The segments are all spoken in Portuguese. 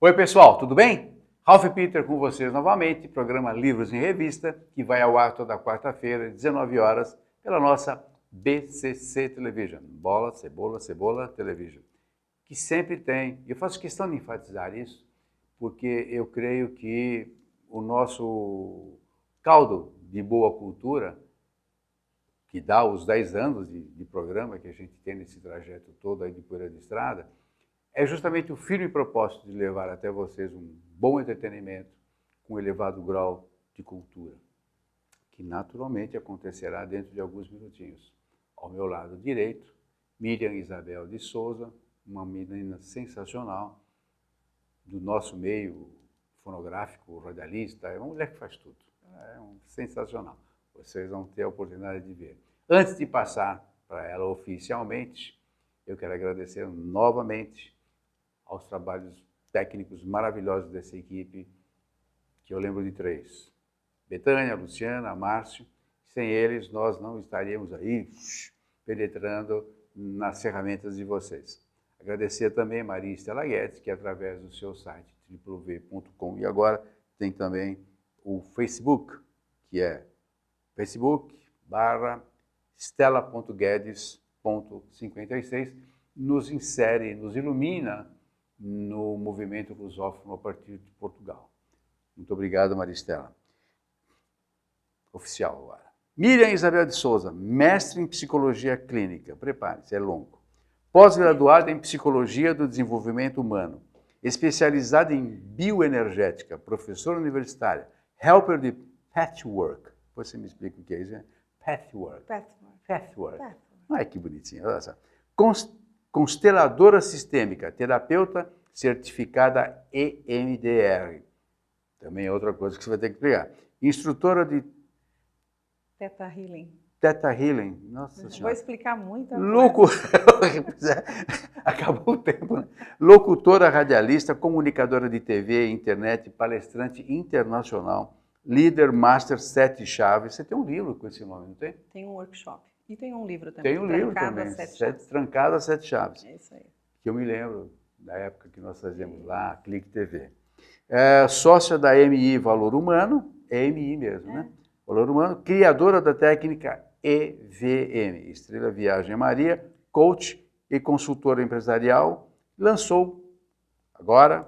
Oi pessoal, tudo bem? Ralph Peter com vocês novamente, programa Livros em Revista, que vai ao ar toda quarta-feira, 19 horas, pela nossa BCC Television, Bola, Cebola, Cebola Television, que sempre tem, eu faço questão de enfatizar isso, porque eu creio que o nosso caldo de boa cultura, que dá os 10 anos de programa que a gente tem nesse trajeto todo aí de poeira de estrada, é justamente o firme propósito de levar até vocês um bom entretenimento com elevado grau de cultura, que naturalmente acontecerá dentro de alguns minutinhos. Ao meu lado direito, Miriam Isabel de Souza, uma menina sensacional, do nosso meio fonográfico, radialista, é uma mulher que faz tudo, sensacional. Vocês vão ter a oportunidade de ver. Antes de passar para ela oficialmente, eu quero agradecer novamente aos trabalhos técnicos maravilhosos dessa equipe, que eu lembro de 3. Betânia, Luciana, Márcio. Sem eles, nós não estaríamos aí penetrando nas ferramentas de vocês. Agradecer também a Maria Estela Guedes, que através do seu site www.com, e agora tem também o Facebook, que é facebook.stella.guedes.56, nos insere, nos ilumina no movimento lusófono a partir de Portugal. Muito obrigado, Maristela. Oficial agora. Miriam Isabel de Souza, mestre em Psicologia Clínica. Prepare-se, é longo. Pós-graduada em Psicologia do Desenvolvimento Humano. Especializada em Bioenergética. Professora universitária. Helper de Pathwork. Você me explica o que é isso, né? Pathwork. Pathwork. Ai, que bonitinho. Olha só. Consteladora sistêmica, terapeuta certificada EMDR. Também é outra coisa que você vai ter que pegar. Instrutora de Theta Healing. Theta Healing. Nossa Senhora. Vou explicar muito Acabou o tempo, né? Locutora, radialista, comunicadora de TV, internet, palestrante internacional, líder Master 7 Chaves. Você tem um livro com esse nome, não tem? Tem um workshop. E tem um livro também. Tem um livro também, Trancada 7 Chaves. É isso aí. Que eu me lembro da época que nós fazíamos lá, Clique TV. Sócia da MI Valor Humano, é MI mesmo, né? Valor Humano, criadora da técnica EVM, Estrela Viagem Maria, coach e consultora empresarial, lançou agora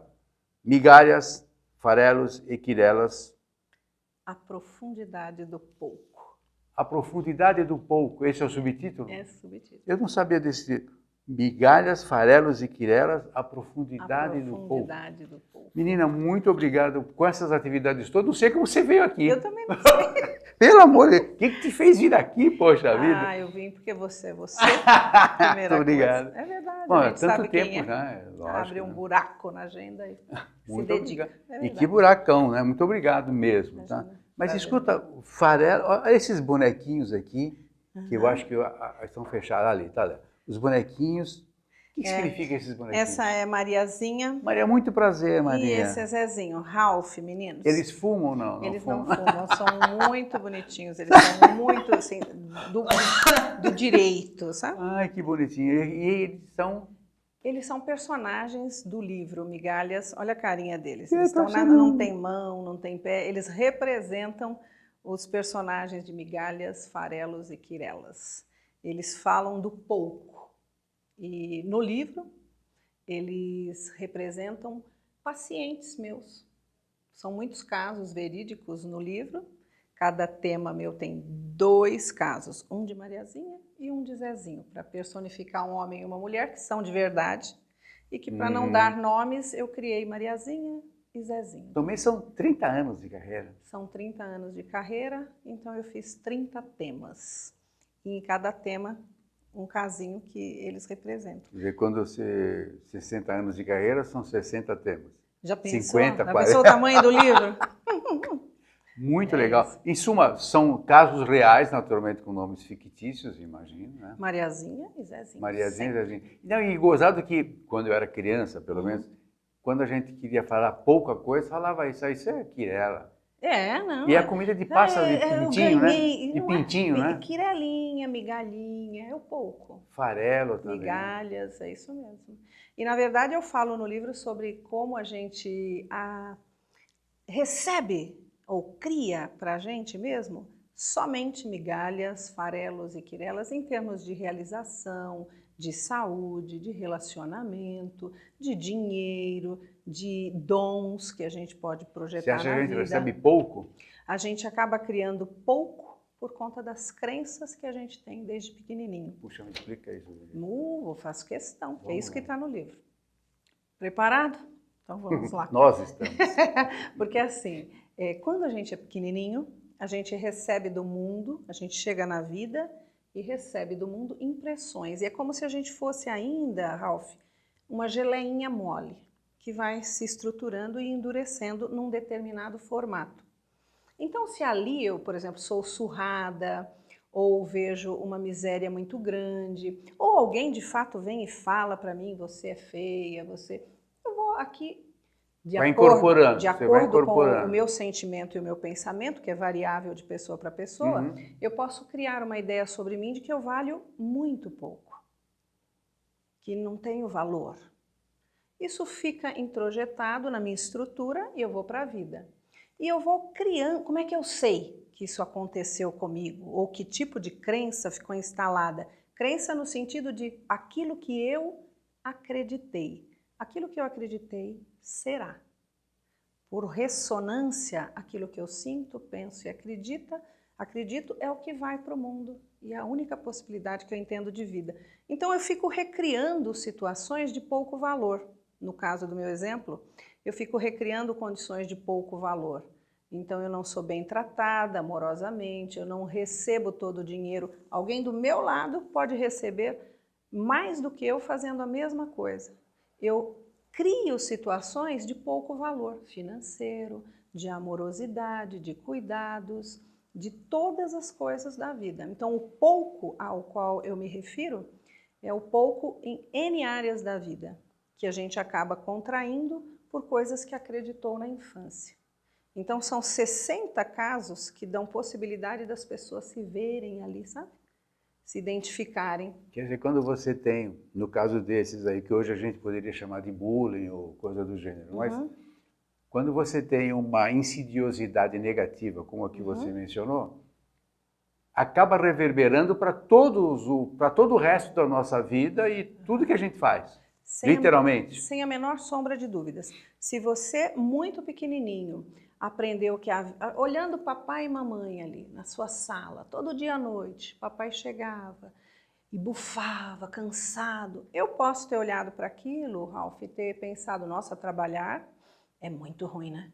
Migalhas, Farelos e Quirelas. A profundidade do pouco. A profundidade do pouco, esse é o subtítulo? É o subtítulo. Eu não sabia desse título. Migalhas, Farelos e Quirelas, a profundidade do pouco. Menina, muito obrigado com essas atividades todas. Não sei como você veio aqui. Eu também não sei. Pelo amor de Deus, o que te fez vir aqui, poxa vida? Eu vim porque você Muito obrigado. É verdade. Bom, a gente tanto sabe tempo quem é. já, lógico. Abre um buraco na agenda e se dedica. E que buracão, né? Muito obrigado mesmo, tá? Mas escuta, farelo, olha esses bonequinhos aqui, que eu acho que estão fechados ali, tá? Os bonequinhos, o que significa esses bonequinhos? Essa é Mariazinha. Maria, muito prazer, Maria. E esse é Zezinho, Ralph, meninos. Eles fumam ou não? Eles não fumam, são muito bonitinhos, eles são muito, assim, do direito, sabe? Ai, que bonitinho. E eles são personagens do livro Migalhas, olha a carinha deles. Eles não tem mão, não tem pé, eles representam os personagens de Migalhas, Farelos e Quirelas. Eles falam do pouco. E no livro, eles representam pacientes meus. São muitos casos verídicos no livro. Cada tema meu tem 2 casos, um de Mariazinha e um de Zezinho, para personificar um homem e uma mulher que são de verdade e que, para não dar nomes, eu criei Mariazinha e Zezinho. Também são 30 anos de carreira. São 30 anos de carreira, então eu fiz 30 temas. E em cada tema, um casinho que eles representam. Quer dizer, quando você 60 anos de carreira, são 60 temas. Já pensou? 50, 40. Já pensou o tamanho do livro? Muito legal. Em suma, são casos reais, naturalmente, com nomes fictícios, imagino, né? Mariazinha e Zezinho. Mariazinha e Zezinho. Não, e gozado que, quando eu era criança, pelo menos, quando a gente queria falar pouca coisa, falava isso é Quirela. Não. E a comida de pássaro de pintinho, né? De pintinho, né? Quirelinha, migalhinha, é o pouco. Farelo também. Migalhas, é isso mesmo. E, na verdade, eu falo no livro sobre como a gente recebe ou cria para a gente mesmo somente migalhas, farelos e quirelas em termos de realização, de saúde, de relacionamento, de dinheiro, de dons que a gente pode projetar na vida. Você acha que a gente recebe pouco? A gente acaba criando pouco por conta das crenças que a gente tem desde pequenininho. Puxa, me explica isso. Eu faço questão, é isso que está no livro. Preparado? Então vamos lá. Nós estamos. Porque assim, quando a gente é pequenininho, a gente recebe do mundo, a gente chega na vida e recebe do mundo impressões. E é como se a gente fosse ainda, Ralph, uma geleinha mole, que vai se estruturando e endurecendo num determinado formato. Então, se ali eu, por exemplo, sou surrada, ou vejo uma miséria muito grande, ou alguém de fato vem e fala para mim, você é feia, eu vou aqui, de acordo com o meu sentimento e o meu pensamento, que é variável de pessoa para pessoa, eu posso criar uma ideia sobre mim de que eu valho muito pouco, que não tenho valor. Isso fica introjetado na minha estrutura e eu vou para a vida. E eu vou criando, como é que eu sei que isso aconteceu comigo? Ou que tipo de crença ficou instalada? Crença no sentido de aquilo que eu acreditei. Aquilo que eu acreditei será. Por ressonância, aquilo que eu sinto, penso e acredito é o que vai para o mundo. E é a única possibilidade que eu entendo de vida. Então eu fico recriando situações de pouco valor. No caso do meu exemplo, eu fico recriando condições de pouco valor. Então eu não sou bem tratada amorosamente, eu não recebo todo o dinheiro. Alguém do meu lado pode receber mais do que eu fazendo a mesma coisa. Eu crio situações de pouco valor financeiro, de amorosidade, de cuidados, de todas as coisas da vida. Então o pouco ao qual eu me refiro é o pouco em N áreas da vida, que a gente acaba contraindo por coisas que acreditou na infância. Então são 60 casos que dão possibilidade das pessoas se verem ali, sabe? Se identificarem. Quer dizer, quando você tem, no caso desses aí, que hoje a gente poderia chamar de bullying ou coisa do gênero, mas quando você tem uma insidiosidade negativa, como a que você mencionou, acaba reverberando para todo o resto da nossa vida e tudo que a gente faz. Literalmente. Sem a menor sombra de dúvidas. Se você, muito pequenininho, aprendeu que, olhando papai e mamãe ali na sua sala, todo dia à noite, papai chegava e bufava, cansado. Eu posso ter olhado para aquilo, Ralph, e ter pensado, nossa, trabalhar é muito ruim, né?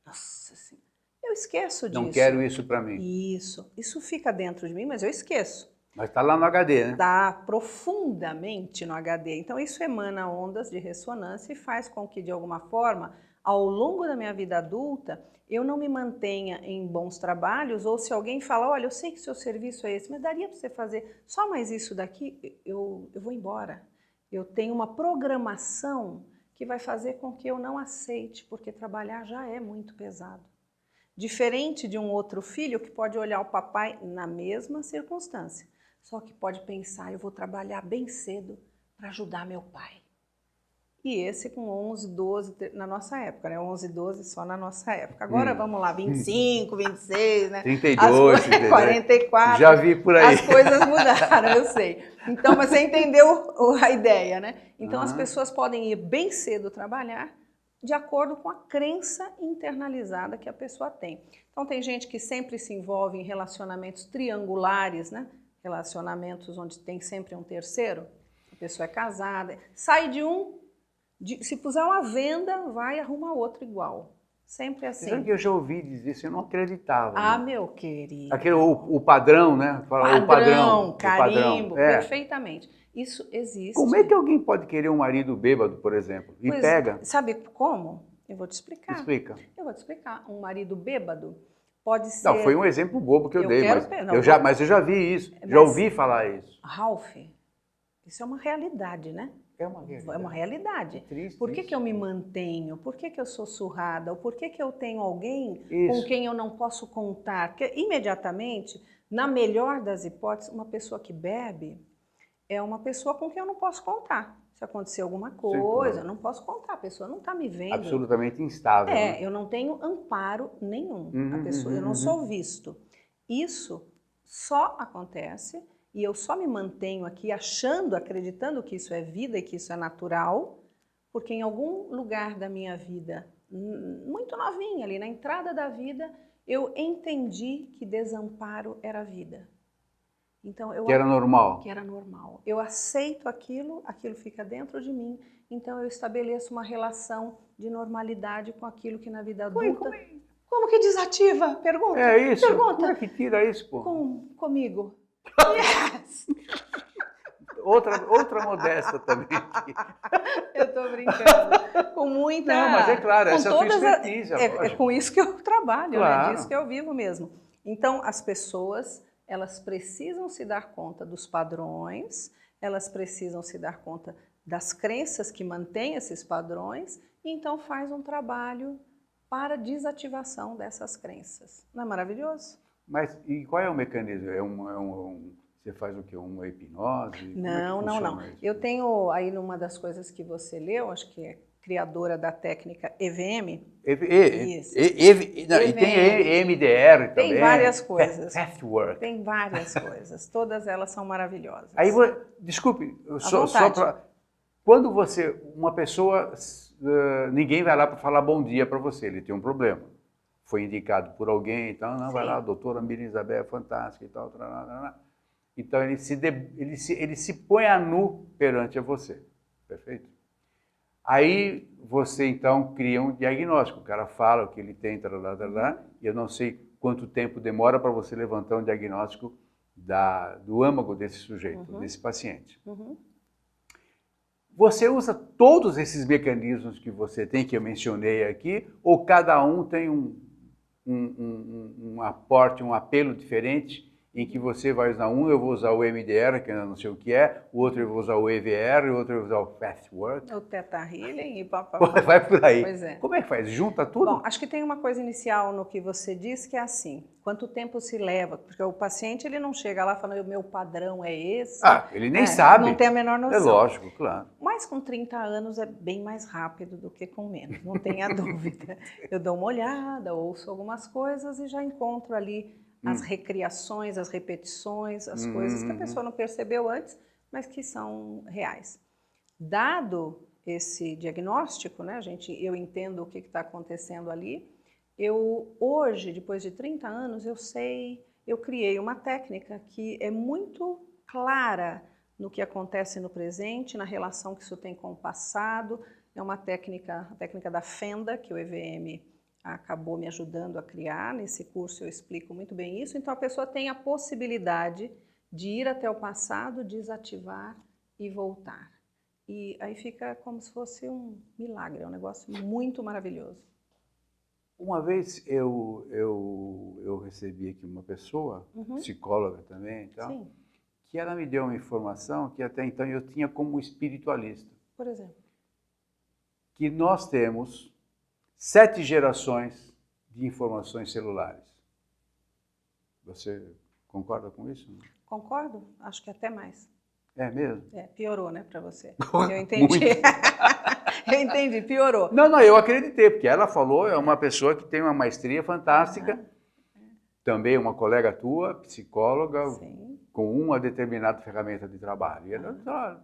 Nossa Senhora. Eu esqueço disso. Não quero isso para mim. Isso fica dentro de mim, mas eu esqueço. Mas está lá no HD, né? Está profundamente no HD. Então isso emana ondas de ressonância e faz com que, de alguma forma, ao longo da minha vida adulta, eu não me mantenha em bons trabalhos, ou se alguém fala, olha, eu sei que seu serviço é esse, mas daria para você fazer só mais isso daqui, eu vou embora. Eu tenho uma programação que vai fazer com que eu não aceite, porque trabalhar já é muito pesado. Diferente de um outro filho que pode olhar o papai na mesma circunstância, só que pode pensar, eu vou trabalhar bem cedo para ajudar meu pai. E esse com 11, 12, na nossa época, né? 11, 12 só na nossa época. Agora vamos lá, 25, 26, né? 32, 44. Já vi por aí. As coisas mudaram, eu sei. Então, mas você entendeu a ideia, né? Então as pessoas podem ir bem cedo trabalhar de acordo com a crença internalizada que a pessoa tem. Então tem gente que sempre se envolve em relacionamentos triangulares, né? Relacionamentos onde tem sempre um terceiro. A pessoa é casada, sai de um, se puser uma venda, vai e arruma outro igual. Sempre assim. Sabe que eu já ouvi dizer isso, eu não acreditava. Né? Meu querido. Aquele, o padrão, né? Padrão, carimbo, o padrão. Perfeitamente. Isso existe. Como é que alguém pode querer um marido bêbado, por exemplo, e pega? Sabe como? Eu vou te explicar. Explica. Eu vou te explicar. Um marido bêbado pode ser... Não, foi um exemplo bobo que eu dei, mas eu já vi isso, já ouvi falar isso. Ralph, isso é uma realidade, né? É uma realidade. É uma realidade. É triste Por que isso. que eu me mantenho? Por que que eu sou surrada? Ou por que que eu tenho alguém Isso. com quem eu não posso contar? Porque imediatamente, na melhor das hipóteses, uma pessoa que bebe é uma pessoa com quem eu não posso contar. Se acontecer alguma coisa, eu não posso contar. A pessoa não está me vendo. Absolutamente instável. Né? Eu não tenho amparo nenhum. Eu não sou visto. Isso só acontece e eu só me mantenho aqui achando, acreditando que isso é vida e que isso é natural, porque em algum lugar da minha vida, muito novinha ali, na entrada da vida, eu entendi que desamparo era vida. Então, Que era normal. Que era normal. Eu aceito aquilo, aquilo fica dentro de mim, então eu estabeleço uma relação de normalidade com aquilo que na vida adulta... Como que desativa? Pergunta. É isso. Pergunta. Como é que tira isso, pô? Comigo. Yes! Outra modesta também aqui. Eu tô brincando. Com muita... Não, mas é claro, essa é a tua expertise. É com isso que eu trabalho, claro. É disso que eu vivo mesmo. Então, as pessoas, elas precisam se dar conta dos padrões, elas precisam se dar conta das crenças que mantêm esses padrões, e então faz um trabalho para desativação dessas crenças. Não é maravilhoso? Mas e qual é o mecanismo? Você faz o quê? Uma hipnose? Não. Isso? Eu tenho aí numa das coisas que você leu, acho que é criadora da técnica EVM. Isso. E tem EMDR também. Tem várias coisas. Pathwork. Tem várias coisas. Todas elas são maravilhosas. Aí, desculpe, só para... Quando uma pessoa, ninguém vai lá para falar bom dia para você, ele tem um problema. Foi indicado por alguém, então, não, vai lá, a doutora Miriam Isabel é fantástica e tal. Então, ele se põe a nu perante a você, perfeito? Aí, você, então, cria um diagnóstico. O cara fala o que ele tem, e eu não sei quanto tempo demora para você levantar um diagnóstico do âmago desse sujeito, desse paciente. Você usa todos esses mecanismos que você tem, que eu mencionei aqui, ou cada um tem um aporte, um apelo diferente, em que você vai usar eu vou usar o EMDR, que eu não sei o que é, o outro eu vou usar o EVR, o outro eu vou usar o Pathwork. O Theta Healing e papapá. Vai por aí. Pois é. Como é que faz? Junta tudo? Bom, acho que tem uma coisa inicial no que você diz, que é assim, quanto tempo se leva? Porque o paciente, ele não chega lá falando, o meu padrão é esse. Ele nem sabe. Não tem a menor noção. É lógico, claro. Mas com 30 anos é bem mais rápido do que com menos, não tenha dúvida. Eu dou uma olhada, ouço algumas coisas e já encontro ali as recriações, as repetições, as coisas que a pessoa não percebeu antes, mas que são reais. Dado esse diagnóstico, né, eu entendo o que está acontecendo ali, hoje, depois de 30 anos, eu criei uma técnica que é muito clara no que acontece no presente, na relação que isso tem com o passado. É a técnica da Fenda, que o EVM acabou me ajudando a criar. Nesse curso eu explico muito bem isso. Então a pessoa tem a possibilidade de ir até o passado, desativar e voltar. E aí fica como se fosse um milagre, é um negócio muito maravilhoso. Uma vez eu recebi aqui uma pessoa, psicóloga também, então, que ela me deu uma informação que até então eu tinha como espiritualista. Por exemplo? Que nós temos 7 gerações de informações celulares. Você concorda com isso? Concordo, acho que até mais. É mesmo? Piorou, né, para você. Eu entendi. Eu entendi, piorou. Não, eu acreditei, porque ela falou, é uma pessoa que tem uma maestria fantástica, também uma colega tua, psicóloga, com uma determinada ferramenta de trabalho. E ela falou,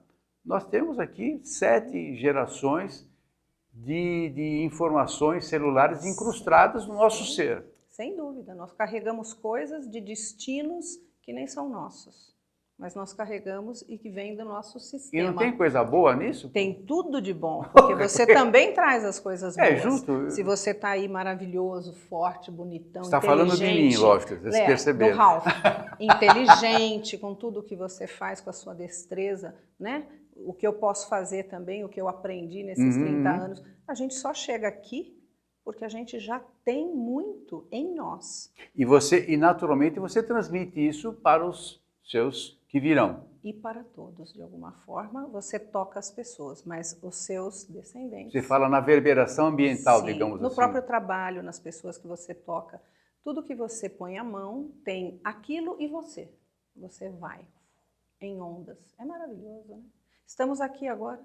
nós temos aqui 7 gerações de informações celulares incrustadas no nosso ser. Sem dúvida, nós carregamos coisas de destinos que nem são nossos. Mas nós carregamos e que vem do nosso sistema. E não tem coisa boa nisso? Tem tudo de bom, porque você também traz as coisas boas. Justo. Se você está aí maravilhoso, forte, bonitão, você está falando de mim, lógico, vocês perceberam. Do Ralph. Inteligente, com tudo o que você faz, com a sua destreza, né? O que eu posso fazer também, o que eu aprendi nesses 30 anos. A gente só chega aqui porque a gente já tem muito em nós. E naturalmente, você transmite isso para os seus que virão. e para todos, de alguma forma, você toca as pessoas, mas os seus descendentes... Você fala na reverberação ambiental, sim, digamos no assim. próprio trabalho, nas pessoas que você toca. Tudo que você põe a mão tem aquilo e você. Você vai em ondas. É maravilhoso, né? Estamos aqui agora.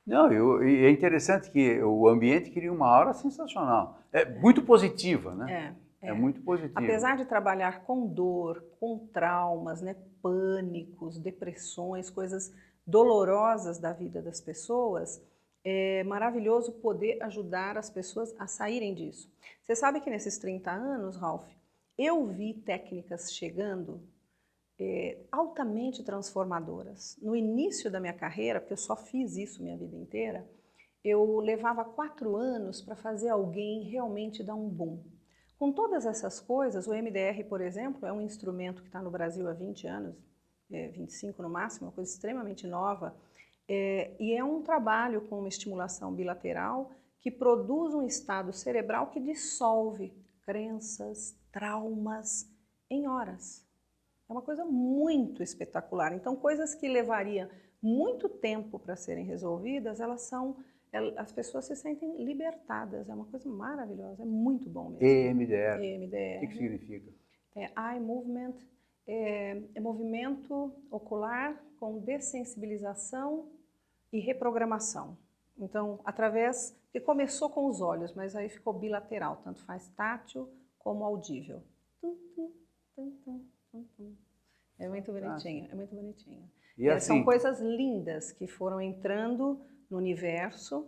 Não, e é interessante que o ambiente cria uma aura sensacional. É muito positiva, né? É muito positiva. Apesar de trabalhar com dor, com traumas, né, pânicos, depressões, coisas dolorosas da vida das pessoas, é maravilhoso poder ajudar as pessoas a saírem disso. Você sabe que nesses 30 anos, Ralph, eu vi técnicas chegando altamente transformadoras. No início da minha carreira, porque eu só fiz isso minha vida inteira, eu levava 4 anos para fazer alguém realmente dar um boom. Com todas essas coisas, o MDR, por exemplo, é um instrumento que está no Brasil há 20 anos, 25 no máximo, uma coisa extremamente nova, e é um trabalho com uma estimulação bilateral que produz um estado cerebral que dissolve crenças, traumas em horas. É uma coisa muito espetacular. Então, coisas que levariam muito tempo para serem resolvidas, as pessoas se sentem libertadas. É uma coisa maravilhosa, é muito bom mesmo. EMDR. EMDR. O que significa? Eye movement, é movimento ocular com dessensibilização e reprogramação. Então, porque começou com os olhos, mas aí ficou bilateral, tanto faz tátil como audível. É muito bonitinho, é muito bonitinho. E assim, são coisas lindas que foram entrando no universo,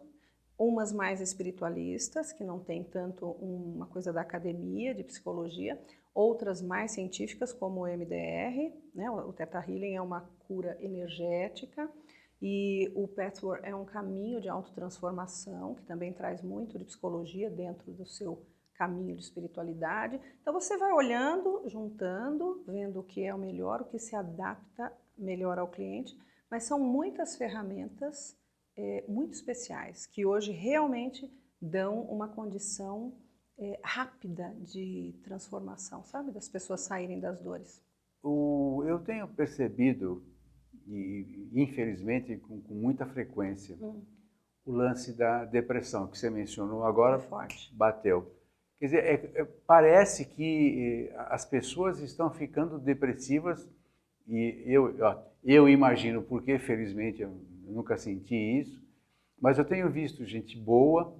umas mais espiritualistas, que não tem tanto uma coisa da academia, de psicologia, outras mais científicas, como o MDR, né? O Theta Healing é uma cura energética, e o Pathwork é um caminho de autotransformação, que também traz muito de psicologia dentro do seu caminho de espiritualidade. Então você vai olhando, juntando, vendo o que é o melhor, o que se adapta melhor ao cliente, mas são muitas ferramentas muito especiais, que hoje realmente dão uma condição rápida de transformação, sabe? Das pessoas saírem das dores. Eu tenho percebido, e infelizmente com muita frequência, o lance da depressão, que você mencionou agora, É forte. bateu. Quer dizer, parece que as pessoas estão ficando depressivas, e eu imagino, porque felizmente eu nunca senti isso, mas eu tenho visto gente boa,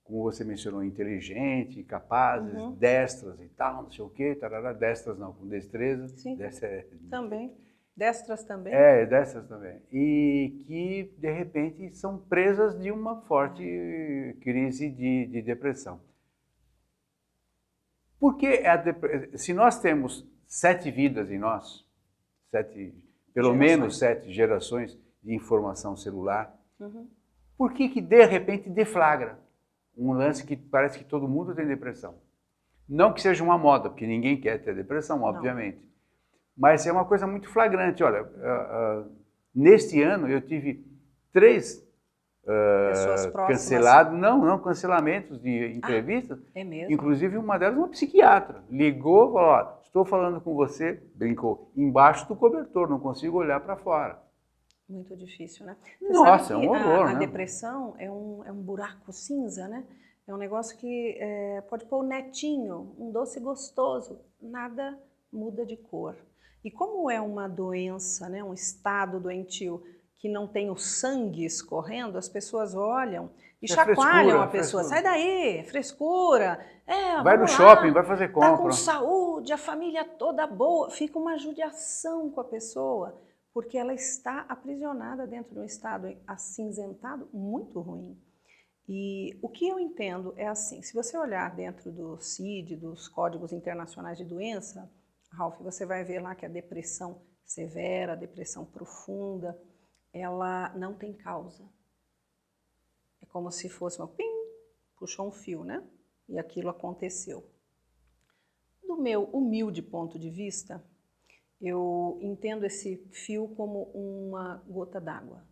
como você mencionou, inteligente, capazes, destras e tal, não sei o quê, tarará, destras não, com destreza. Sim, destra, também. Destras também. Destras também. E que, de repente, são presas de uma forte crise de depressão. Porque se nós temos 7 vidas em nós, pelo menos 7 gerações de informação celular, por que de repente deflagra um lance que parece que todo mundo tem depressão? Não que seja uma moda, porque ninguém quer ter depressão, obviamente. Não. Mas é uma coisa muito flagrante. Olha, neste ano eu tive 3 cancelados, cancelamentos de entrevistas. É mesmo? Inclusive uma delas, uma psiquiatra, ligou e falou, ó, estou falando com você, brincou, embaixo do cobertor, não consigo olhar para fora. Muito difícil, né? Você Nossa, sabe que é um horror, a né? depressão é um buraco cinza, né? É um negócio que pode pôr o netinho, um doce gostoso, nada muda de cor. E como é uma doença, né, um estado doentio que não tem o sangue escorrendo, as pessoas olham e chacoalham a pessoa. Sai daí, frescura. Vai no shopping, vai fazer compra. Tá com saúde, a família toda boa. Fica uma judiação com a pessoa, porque ela está aprisionada dentro de um estado acinzentado muito ruim. E o que eu entendo é assim, se você olhar dentro do CID, dos Códigos Internacionais de Doença, Ralph, você vai ver lá que a depressão severa, a depressão profunda, ela não tem causa. É como se fosse uma pim, puxou um fio, né? E aquilo aconteceu. Do meu humilde ponto de vista, eu entendo esse fio como uma gota d'água.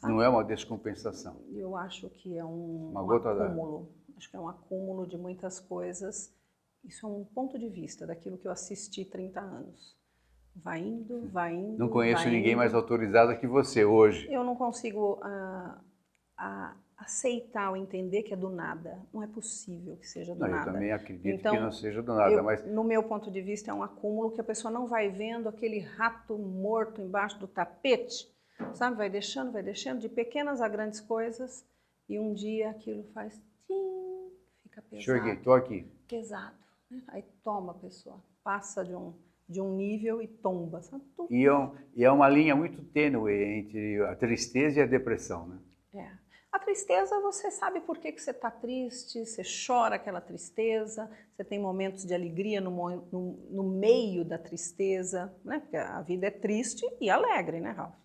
Não é uma descompensação. Eu acho que é um gota acúmulo. Acho que é um acúmulo de muitas coisas. Isso é um ponto de vista daquilo que eu assisti 30 anos. Vai indo, vai indo. Não conheço vai ninguém indo. mais autorizado que você hoje. Eu não consigo aceitar ou entender que é do nada. Não é possível que seja do Não, eu nada. também acredito Então, que não seja do nada, mas no meu ponto de vista, é um acúmulo que a pessoa não vai vendo aquele rato morto embaixo do tapete, sabe? Vai deixando, de pequenas a grandes coisas, e um dia aquilo faz tim, fica pesado. enxerguei, estou aqui. Pesado. Né? Aí toma a pessoa, passa de um nível e tomba, sabe? E é uma linha muito tênue entre a tristeza e a depressão, né? É. A tristeza, você sabe por que você está triste, você chora aquela tristeza, você tem momentos de alegria no meio da tristeza, né? Porque a vida é triste e alegre, né, Ralf?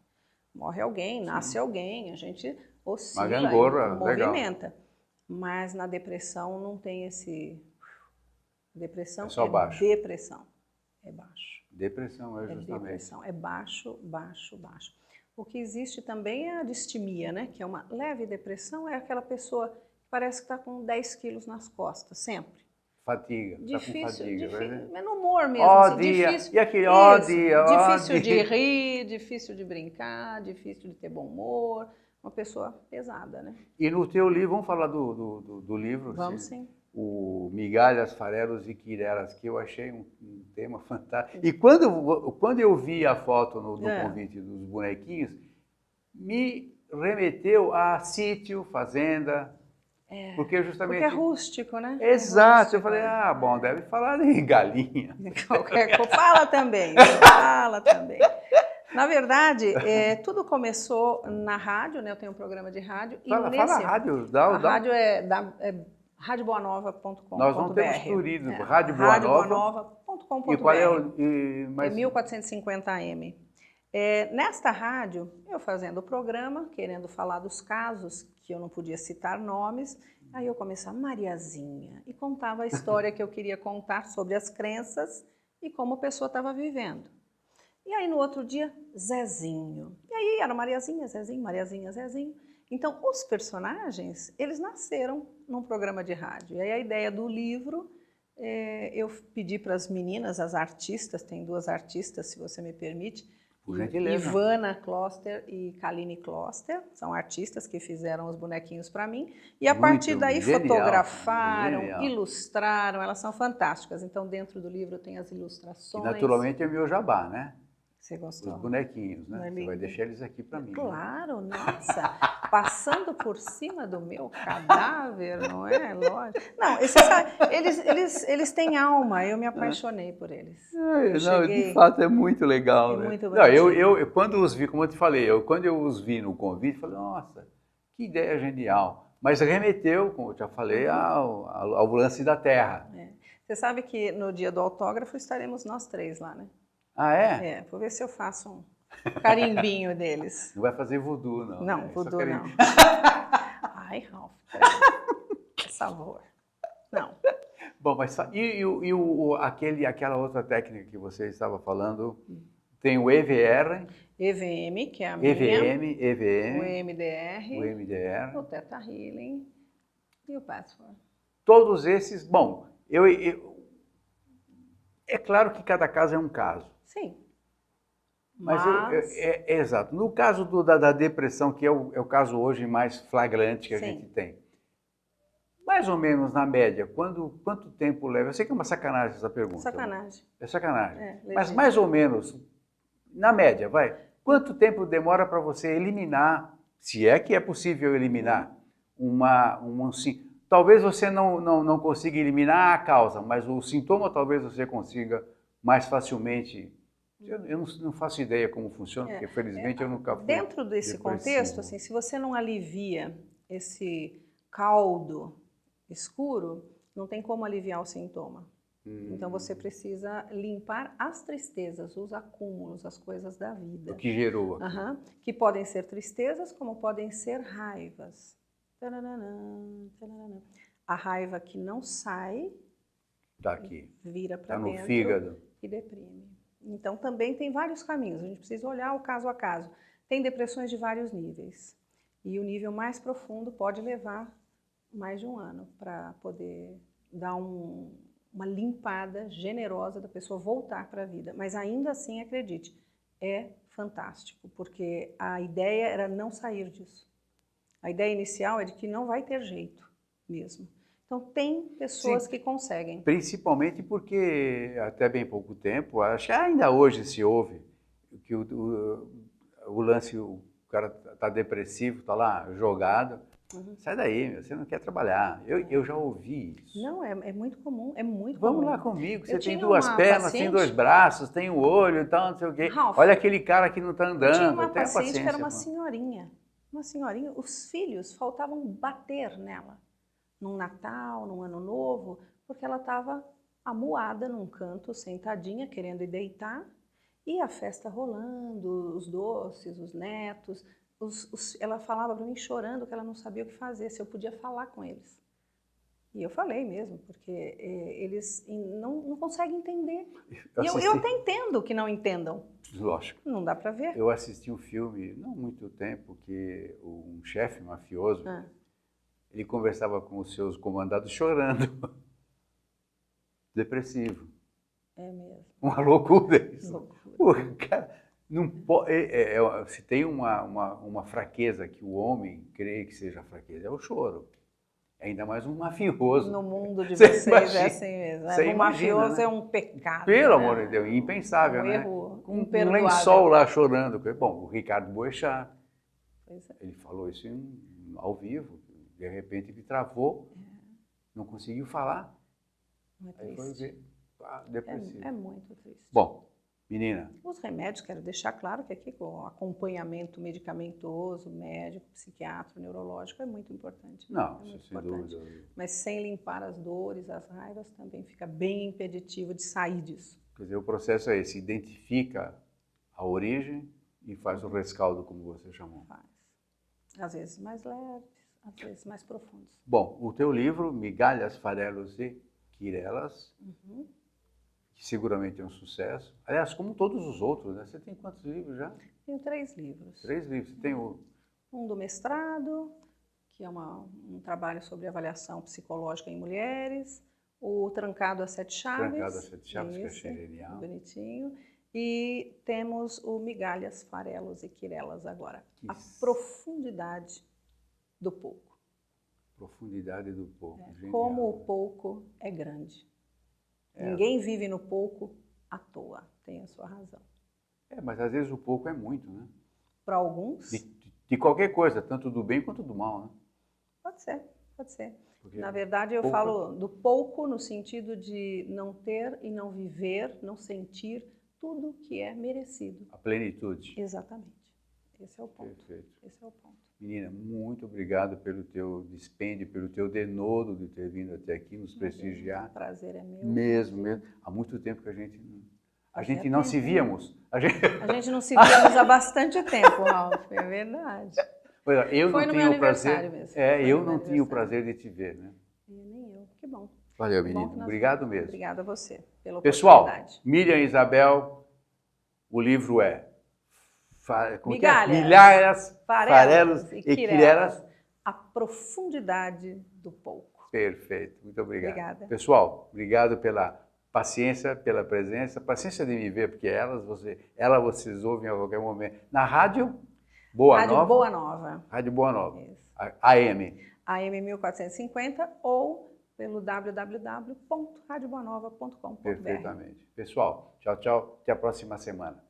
Morre alguém, nasce alguém, a gente oscila, Uma gangorra, movimenta. Legal. Mas na depressão não tem esse... Depressão é só baixo. Depressão. É baixo. Depressão, justamente. É depressão, é baixo, baixo, baixo. O que existe também é a distimia, né? Que é uma leve depressão, é aquela pessoa que parece que está com 10 quilos nas costas, sempre. Fatiga, difícil, tá com fadiga. Difícil, mas no humor mesmo, ó assim, dia, difícil. E aquele ó dia, difícil de rir, difícil de brincar, difícil de ter bom humor, uma pessoa pesada, né? E no teu livro, vamos falar do livro? Vamos sim. O Migalhas, Farelos e Quireras, que eu achei um tema fantástico. E quando eu vi a foto no convite dos bonequinhos, me remeteu a sítio, fazenda, porque justamente... Porque é rústico, né? Exato, rústico, eu falei, bom, deve falar em galinha. Qualquer coisa, fala também, fala também. Na verdade, tudo começou na rádio, né? Eu tenho um programa de rádio. Fala rádio. Rádio é radioboanova.com.br. Nós não temos turido, Rádio Boanova. radioboanova.com.br. E qual é o... É 1450 AM. Nesta rádio, eu fazendo o programa, querendo falar dos casos, que eu não podia citar nomes, aí eu começava Mariazinha e contava a história que eu queria contar sobre as crenças e como a pessoa estava vivendo. E aí no outro dia, Zezinho. E aí era Mariazinha, Zezinho, Mariazinha, Zezinho. Então, os personagens, eles nasceram num programa de rádio. E aí a ideia do livro, eu pedi para as meninas, as artistas, tem duas artistas, se você me permite, Ivana Kloster e Kaline Kloster, são artistas que fizeram os bonequinhos para mim. E a partir daí fotografaram, ilustraram, elas são fantásticas. Então, dentro do livro tem as ilustrações. E naturalmente é meu jabá, né? Você gostou? Os bonequinhos, né? Você vai deixar eles aqui para mim. Claro, né? Nossa, passando por cima do meu cadáver, não é? Lógico. Não, eles têm alma, eu me apaixonei por eles. De fato é muito legal. Né? Muito não, eu quando os vi, como eu te falei, quando eu os vi no convite, falei, nossa, que ideia genial. Mas remeteu, como eu já falei, ao lance da terra. Você sabe que no dia do autógrafo estaremos nós três lá, né? Ah, é? Vou ver se eu faço um carimbinho deles. Não vai fazer voodoo, não. Não, voodoo não. Ai, Ralf, por favor. Não. Bom, mas aquela outra técnica que você estava falando, tem o EVR. EVM, que é a minha. EVM. O EMDR. O Theta Healing e o Password. Todos esses, bom, é claro que cada caso é um caso. Sim. Mas exato. No caso da depressão, que é o caso hoje mais flagrante que a gente tem, mais ou menos na média, quanto tempo leva? Eu sei que é uma sacanagem essa pergunta. Sacanagem. É sacanagem. Mas mais ou menos, na média, quanto tempo demora para você eliminar, se é que é possível eliminar, talvez você não consiga eliminar a causa, mas o sintoma talvez você consiga mais facilmente. Eu não faço ideia como funciona, porque felizmente eu nunca fui. Dentro desse contexto, assim, se você não alivia esse caldo escuro, não tem como aliviar o sintoma. Então você precisa limpar as tristezas, os acúmulos, as coisas da vida. O que gerou. Que podem ser tristezas, como podem ser raivas. A raiva que não sai, vira para dentro, no fígado e deprime. Então também tem vários caminhos, a gente precisa olhar o caso a caso. Tem depressões de vários níveis e o nível mais profundo pode levar mais de um ano para poder dar um uma limpada generosa da pessoa voltar para a vida. Mas ainda assim, acredite, é fantástico, porque a ideia era não sair disso. A ideia inicial é de que não vai ter jeito mesmo. Então, tem pessoas que conseguem. Principalmente porque, até bem pouco tempo, acho que ainda hoje se ouve que o lance, o cara está depressivo, está lá jogado. Sai daí, meu, você não quer trabalhar. Eu já ouvi isso. Não, é muito comum, é muito Vamos comum. lá comigo, você Eu tem tinha duas uma pernas, paciente- tem dois braços, tem o olho e tal, não sei o quê. Ralph, Olha aquele cara que não está andando, tinha uma tenha paciente que era paciência. uma senhorinha. Uma senhorinha, os filhos faltavam bater nela. Num Natal, num Ano Novo, porque ela estava amuada num canto, sentadinha, querendo ir deitar, e a festa rolando, os doces, os netos. Ela falava para mim chorando que ela não sabia o que fazer, se eu podia falar com eles. E eu falei mesmo, porque eles não conseguem entender. Eu até entendo que não entendam. Lógico. Não dá para ver. Eu assisti um filme, não há muito tempo, que um chefe mafioso, ele conversava com os seus comandados chorando. Depressivo. É mesmo. Uma loucura isso. Loucura. Pô, cara, não pode, se tem uma fraqueza que o homem crê que seja fraqueza, é o choro. Ainda mais um mafioso. No mundo de Você vocês imagina, é assim mesmo. você O imagina, mafioso né? é um pecado. Pelo né? amor de Deus, impensável, um né? erro Com um imperdoável. lençol lá chorando. Bom, o Ricardo Boechat, Pois é. ele falou isso ao vivo. De repente ele travou, não conseguiu falar. É Aí foi triste. ver, depressivo. É muito triste. Bom, menina, Os remédios, quero deixar claro que aqui com o acompanhamento medicamentoso, médico, psiquiatra, neurológico é muito importante. não, é muito sem importante. dúvida. Mas sem limpar as dores, as raivas, também fica bem impeditivo de sair disso. Quer dizer, o processo é esse, identifica a origem e faz o rescaldo, como você chamou. Faz. Às vezes mais leves, às vezes mais profundos. Bom, o teu livro, Migalhas, Farelos e Quirelas, que seguramente é um sucesso. Aliás, como todos os outros, né? Você tem quantos livros já? Tenho 3 livros. 3 livros. Você tem o... Um do mestrado, que é um trabalho sobre avaliação psicológica em mulheres. O Trancado a Sete Chaves. Trancado a Sete Chaves, que eu esse, achei genial. Bonitinho. E temos o Migalhas, Farelos e Quirelas agora. A Isso. profundidade do pouco. Profundidade do pouco. Genial. Como o pouco é grande. Ninguém vive no pouco à toa, tem a sua razão. Mas às vezes o pouco é muito, né? Para alguns, De qualquer coisa, tanto do bem quanto do mal, né? pode ser, pode ser. Porque Na verdade, eu pouco- falo do pouco no sentido de não ter e não viver, não sentir tudo que é merecido. A plenitude. Exatamente. Esse é o ponto. Perfeito. Esse é o ponto. Menina, muito obrigado pelo teu dispêndio, pelo teu denodo de ter vindo até aqui nos prestigiar. O prazer é meu. Mesmo. Há muito tempo que a gente Fazia não tempo, se né? víamos. A gente não se víamos há bastante tempo, Ralph, é verdade. Pois é, eu Foi não no tinha meu o prazer. aniversário mesmo. Foi Eu no meu não tinha o aniversário. prazer de te ver, né? E nem eu, que bom. Valeu, Que bom menino. que nós- Obrigado mesmo. Obrigada a você pela Pessoal, oportunidade. Miriam e Isabel, o livro é como que é? Migalhas, Milhares, Farelos Farelos e e Quirelas. Quirelas. A profundidade do pouco. Perfeito, muito obrigado. Obrigada. Pessoal, obrigado pela paciência, pela presença, paciência de me ver, porque vocês ouvem a qualquer momento. Na Rádio Boa Rádio Nova. Boa Nova. Rádio Boa Nova. Isso. AM. AM 1450 ou pelo www.radioboanova.com.br. Perfeitamente. Pessoal, tchau, tchau. Até a próxima semana.